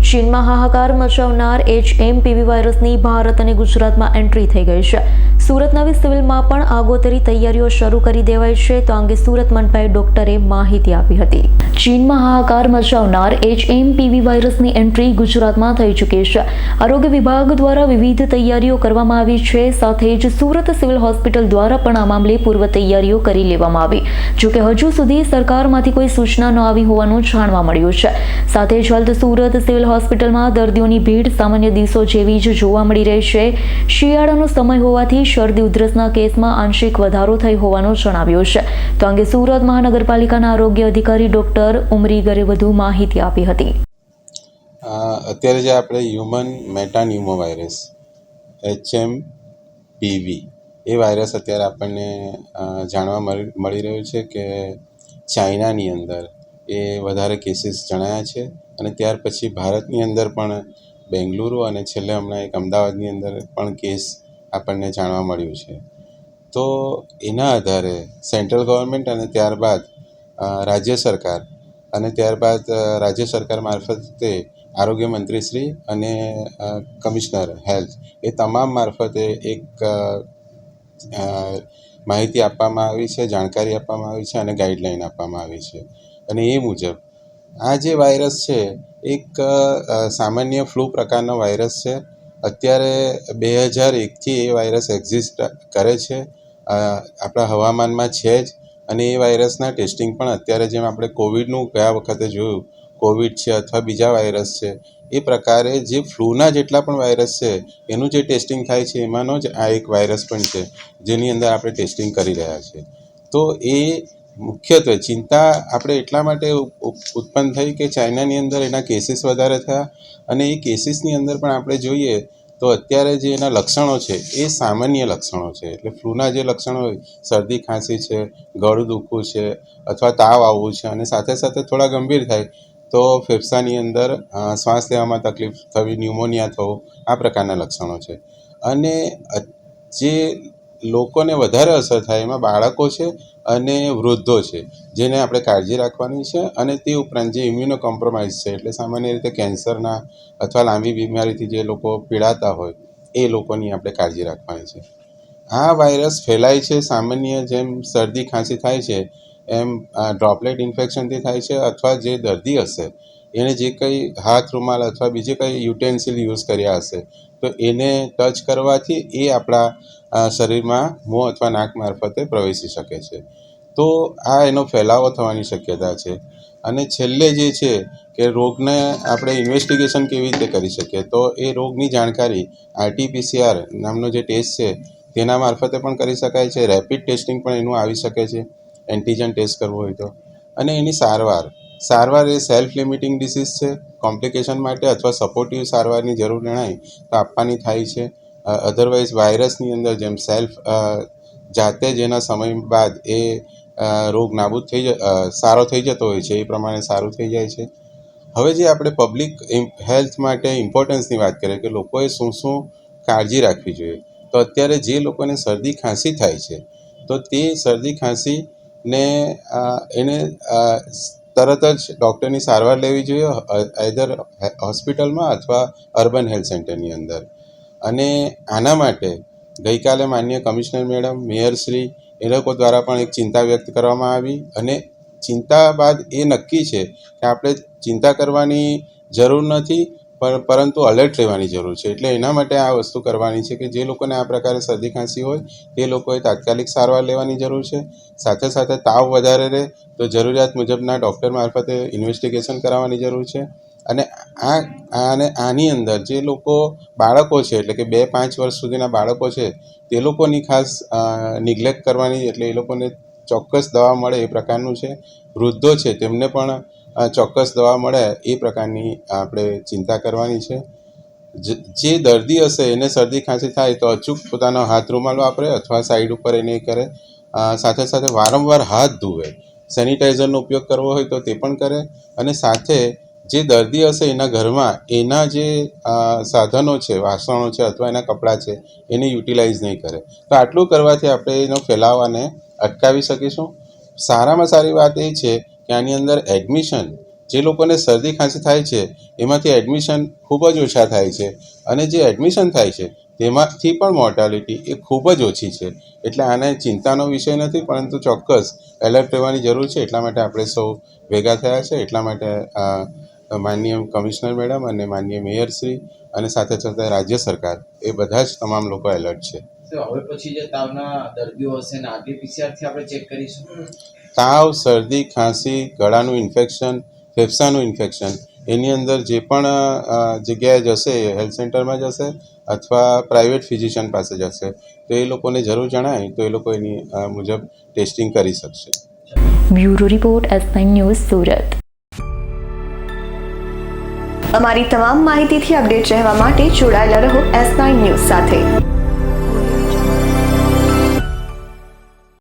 ચીનમાં હાહાકાર મચાવનાર HMPV વાયરસની ભારત અને ગુજરાતમાં એન્ટ્રી થઈ ગઈ છે. સુરત નવી સિવિલમાં પણ આગોતરી તૈયારીઓ શરૂ કરી દેવાઈ છે. તો અંગે સુરત મનપાએ ડોક્ટરે માહિતી આપી હતી. ચીનમાં હાહાકાર મચાવનાર HMPV વાયરસની એન્ટ્રી ગુજરાતમાં થઈ ચૂકી છે. આરોગ્ય વિભાગ દ્વારા વિવિધ તૈયારીઓ કરવામાં આવી છે. સાથે જ સુરત સિવિલ હોસ્પિટલ દ્વારા પણ આ મામલે પૂર્વ તૈયારીઓ કરી લેવામાં આવી. જોકે હજુ સુધી સરકારમાંથી કોઈ સૂચના ન આવી હોવાનું જાણવા મળ્યું છે. સાથે જ હાલ સુરત સિવિલ હોસ્પિટલમાં દર્દીઓની ભીડ સામાન્ય દિવસો જેવી જ જોવા મળી રહી છે. શિયાળાનો સમય હોવાથી શરદી ઉધરસના કેસમાં આંશિક વધારો થઈ હોવાનું જણાવ્યું છે. તો અંગે સુરત મહાનગરપાલિકાના આરોગ્ય અધિકારી ડોક્ટર ઉમરીગરે વધુ માહિતી આપી હતી. અત્યારે જે આપણે હ્યુમન મેટાન્યુમો વાયરસ HMPV એ વાયરસ અત્યારે આપણને જાણવા મળી રહ્યું છે કે ચાઇનાની અંદર એ વધારે કેસીસ જણાયા છે. અને ત્યાર પછી ભારતની અંદર પણ બેંગલુરુ અને છેલ્લે હમણાં એક અમદાવાદની અંદર પણ કેસ આપણને જાણવા મળ્યું છે. તો એના આધારે સેન્ટ્રલ ગવર્મેન્ટ અને ત્યારબાદ રાજ્ય સરકાર અને ત્યારબાદ રાજ્ય સરકાર મારફતે આરોગ્ય મંત્રીશ્રી અને કમિશનર હેલ્થ એ તમામ મારફતે એક માહિતી આપવામાં આવી છે, જાણકારી આપવામાં આવી છે અને ગાઈડલાઈન આપવામાં આવી છે. અને એ મુજબ આ જે વાયરસ છે એક સામાન્ય ફ્લૂ પ્રકારનો વાયરસ છે. અત્યારે 2001થી એ વાયરસ એક્ઝિસ્ટ કરે છે, આપણા હવામાનમાં છે જ. અને એ વાયરસના ટેસ્ટિંગ પણ અત્યારે જેમ આપણે કોવિડનું ગયા વખતે જોયું, કોવિડ છે અથવા બીજા વાયરસ છે એ પ્રકારે જે ફ્લૂના જેટલા પણ વાયરસ છે એનું જે ટેસ્ટિંગ થાય છે એમાંનો જ આ એક વાયરસ પણ છે જેની અંદર આપણે ટેસ્ટિંગ કરી રહ્યા છીએ. તો એ મુખ્યત્વે ચિંતા આપણે એટલા માટે ઉત્પન્ન થઈ કે ચાઇનાની અંદર એના કેસીસ વધારે થયા. અને એ કેસીસની અંદર પણ આપણે જોઈએ તો અત્યારે જે એના લક્ષણો છે એ સામાન્ય લક્ષણો છે. એટલે ફ્લૂના જે લક્ષણો હોય, શરદી ખાંસી છે, ગળું દુખવું છે અથવા તાવ આવવું છે અને સાથે સાથે થોડા ગંભીર થાય તો ફેફસાની અંદર શ્વાસ લેવામાં તકલીફ થવી, ન્યુમોનિયા થવું, આ પ્રકારના લક્ષણો છે. અને જે લોકોને વધારે અસર થાય એમાં બાળકો છે અને વૃદ્ધો છે, જેને આપણે કાળજી રાખવાની છે. અને તે ઉપરાંત જે ઇમ્યુનો કોમ્પ્રોમાઇઝ છે, એટલે સામાન્ય રીતે કેન્સરના અથવા લાંબી બીમારીથી જે લોકો પીડાતા હોય એ લોકોની આપણે કાળજી રાખવાની છે. આ વાયરસ ફેલાય છે સામાન્ય જેમ શરદી ખાંસી થાય છે એમ ડ્રોપલેટ ઇન્ફેક્શનથી થાય છે. અથવા જે દર્દી હશે એણે જે કંઈ હાથ રૂમાલ અથવા બીજે કંઈ યુટેન્સિલ યુઝ કર્યા હશે તો એને ટચ કરવાથી એ આપણા શરીરમાં મોં અથવા નાક મારફતે પ્રવેશી શકે છે. તો આ એનો ફેલાવો થવાની શક્યતા છે. અને છેલ્લે જે છે કે રોગને આપણે ઇન્વેસ્ટિગેશન કેવી રીતે કરી શકીએ, તો એ રોગની જાણકારી RT-PCR નામનો જે ટેસ્ટ છે તેના મારફતે પણ કરી શકાય છે. રેપિડ ટેસ્ટિંગ પણ એનું આવી શકે છે, એન્ટીજન ટેસ્ટ કરવો હોય તો. અને એની સારવાર એ સેલ્ફ લિમિટિંગ ડિસીઝ છે. કોમ્પ્લિકેશન માટે અથવા સપોર્ટિવ સારવારની જરૂર જણાય તો આપવાની થાય છે. અધરવાઇઝ વાયરસની અંદર જેમ જાતે જ એના સમય બાદ એ રોગ નાબૂદ સારો થઈ જતો હોય છે એ પ્રમાણે સારું થઈ જાય છે. હવે જે આપણે પબ્લિક હેલ્થ માટે ઇમ્પોર્ટન્સની વાત કરીએ કે લોકોએ શું શું કાળજી રાખવી જોઈએ, તો અત્યારે જે લોકોને શરદી ખાંસી થાય છે તો તે શરદી ખાંસીને એને તરત જ ડૉક્ટરની સારવાર લેવી જોઈએ, આઈધર હોસ્પિટલમાં અથવા અર્બન હેલ્થ સેન્ટરની અંદર. અને આના માટે ગઈકાલે માનનીય કમિશનર મેડમ, મેયરશ્રી એ લોકો દ્વારા પણ એક ચિંતા વ્યક્ત કરવામાં આવી. અને ચિંતા બાદ એ નક્કી છે કે આપણે ચિંતા કરવાની જરૂર નથી પરંતુ અલર્ટ રહેવાની જરૂર છે. એટલે એના માટે આ વસ્તુ કરવાની છે કે જે લોકોને આ પ્રકારે શરદી ખાંસી હોય તે લોકોએ તાત્કાલિક સારવાર લેવાની જરૂર છે. સાથે સાથે તાવ વધારે રહે તો જરૂરિયાત મુજબના ડૉક્ટર મારફતે ઇન્વેસ્ટિગેશન કરાવવાની જરૂર છે. અને આની અંદર જે લોકો બાળકો છે, એટલે કે 2-5 વર્ષ સુધીના બાળકો છે તે લોકોની ખાસ નિગ્લેક્ટ કરવાની, એટલે એ લોકોને ચોક્કસ દવા મળે એ પ્રકારનું છે. વૃદ્ધો છે તેમને પણ ચોક્કસ દવા મળે એ પ્રકારની આપણે ચિંતા કરવાની છે. જે દર્દી હશે એને શરદી ખાંસી થાય તો અચૂક પોતાનો હાથ રૂમાલ વાપરે અથવા સાઈડ ઉપર એને કરે. સાથે સાથે વારંવાર હાથ ધુએ, સેનિટાઈઝરનો ઉપયોગ કરવો હોય તો તે પણ કરે. અને સાથે જે દર્દી હશે એના ઘરમાં એના જે સાધનો છે, વાસણો છે અથવા એના કપડાં છે એને યુટિલાઇઝ નહીં કરે. તો આટલું કરવાથી આપણે એનો ફેલાવાને અટકાવી શકીશું. સારામાં સારી વાત એ છે કે આની અંદર એડમિશન જે લોકોને શરદી ખાંસી થાય છે એમાંથી એડમિશન ખૂબ જ ઓછા થાય છે અને જે એડમિશન થાય છે તેમાંથી પણ મોર્ટાલિટી એ ખૂબ જ ઓછી છે. એટલે આને ચિંતાનો વિષય નથી, પરંતુ ચોક્કસ એલર્ટ રહેવાની જરૂર છે. એટલા માટે આપણે સૌ ભેગા થયા છે. એટલા માટે માનનીય કમિશનર મેડમ અને માનનીય મેયરશ્રી અને સાથે સાથે રાજ્ય સરકાર એ બધા જ તમામ લોકો એલર્ટ છે. હવે પછી જે તાવના દર્દીઓ હશે ને RT-PCR થી આપણે ચેક કરીશું. તાવ, શરદી, ખાંસી, ગળાનું ઇન્ફેક્શન, ફેફસાનું ઇન્ફેક્શન, એની અંદર જે પણ જગ્યાએ જશે, હેલ્થ સેન્ટરમાં જશે અથવા પ્રાઇવેટ ફિઝિશિયન પાસે જશે, તો એ લોકોને જરૂર જણાય તો એ લોકો એની મુજબ ટેસ્ટિંગ કરી શકશે. Bureau report S9 news Surat. અમારી તમામ માહિતીથી અપડેટ રહેવા માટે જોડાયેલા રહો S9 ન્યૂઝ સાથે.